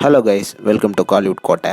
Hello guys, welcome to Kollywood கோட்டை.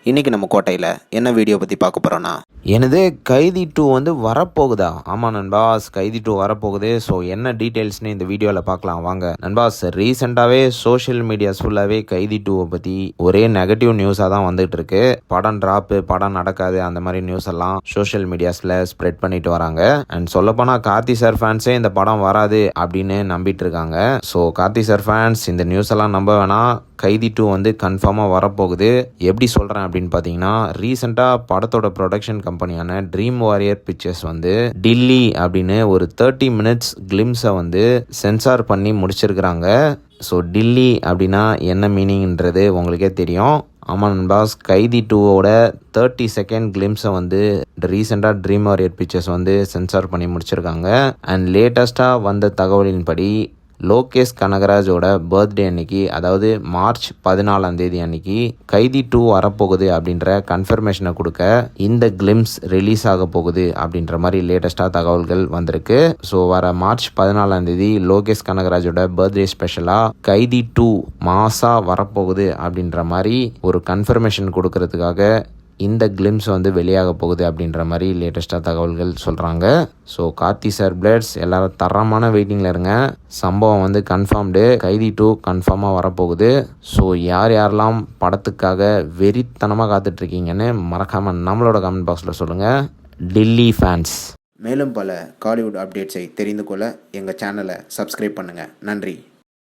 இன்றைக்கி நம்ம கோட்டையில் என்ன வீடியோ பற்றி பார்க்க போகிறோன்னா, எனது கைதி 2 வந்து வரப்போகுதா? ஆமாம் நண்பாஸ், கைதி 2 வரப்போகுது. ஸோ என்ன டீட்டெயில்ஸ்னு இந்த வீடியோவில் பார்க்கலாம் வாங்க நண்பாஸ். ரீசெண்டாகவே சோஷியல் மீடியாஸ் ஃபுல்லாகவே கைதி 2 பற்றி ஒரே நெகட்டிவ் நியூஸாக தான் வந்துகிட்டு இருக்கு. படம் ட்ராப்பு, படம் நடக்காது, அந்த மாதிரி நியூஸ் எல்லாம் சோஷியல் மீடியாஸில் ஸ்ப்ரெட் பண்ணிட்டு வராங்க. அண்ட் சொல்லப்போனால் கார்த்தி சார் ஃபேன்ஸே இந்த படம் வராது அப்படின்னு நம்பிட்டு இருக்காங்க. ஸோ கார்த்தி சார் ஃபேன்ஸ் இந்த நியூஸ் எல்லாம் நம்ப வேணாம். கைதி 2 வந்து கன்ஃபார்மாக வரப்போகுது. எப்படி சொல்கிறேன் அப்படின்னு பார்த்தீங்கன்னா, ரீசெண்டாக படத்தோட ப்ரொடக்ஷன் கம்பெனியான ட்ரீம் வாரியர் பிக்சர்ஸ் வந்து டில்லி அப்படின்னு ஒரு 30 மினிட்ஸ் கிளிம்ஸை வந்து சென்சார் பண்ணி முடிச்சிருக்கிறாங்க. ஸோ டில்லி அப்படின்னா என்ன மீனிங்ன்றது உங்களுக்கே தெரியும். ஆமாம் நண்பாஸ், கைதி 2வோட 30 செகண்ட் கிளிம்ஸை வந்து ரீசெண்டாக ட்ரீம் வாரியர் பிக்சர்ஸ் வந்து சென்சார் பண்ணி முடிச்சிருக்காங்க. அண்ட் லேட்டஸ்ட்டாக வந்த தகவலின்படி லோகேஷ் கனகராஜோட பர்த்டே அன்னைக்கு, அதாவது மார்ச் 14 அன்னைக்கு கைதி 2 வரப்போகுது அப்படின்ற கன்ஃபர்மேஷனை கொடுக்க இந்த கிளிம்ஸ் ரிலீஸ் ஆக போகுது அப்படின்ற மாதிரி லேட்டஸ்டாக தகவல்கள் வந்திருக்கு. ஸோ வர மார்ச் 14 லோகேஷ் கனகராஜோட பர்த்டே ஸ்பெஷலாக கைதி 2 மாசா வரப்போகுது அப்படின்ற மாதிரி ஒரு கன்ஃபர்மேஷன் கொடுக்கறதுக்காக இந்த கிளிம்ஸ் வந்து வெளியாக போகுது அப்படின்ற மாதிரி லேட்டஸ்ட்டாக தகவல்கள் சொல்கிறாங்க. ஸோ கார்த்தி சார் பிளேட்ஸ் எல்லாரும் தரமான வெயிட்டிங்கில் இருங்க. சம்பவம் வந்து கன்ஃபார்ம்டு. கைதி 2 கன்ஃபார்மாக வரப்போகுது. ஸோ யார் யாரெல்லாம் படத்துக்காக வெறித்தனமாக காத்துட்ருக்கீங்கன்னு மறக்காமல் நம்மளோட கமெண்ட் பாக்ஸில் சொல்லுங்கள். டில்லி ஃபேன்ஸ். மேலும் பல காலிவுட் அப்டேட்ஸை தெரிந்து கொள்ள எங்கள் சேனலை சப்ஸ்கிரைப் பண்ணுங்கள். நன்றி.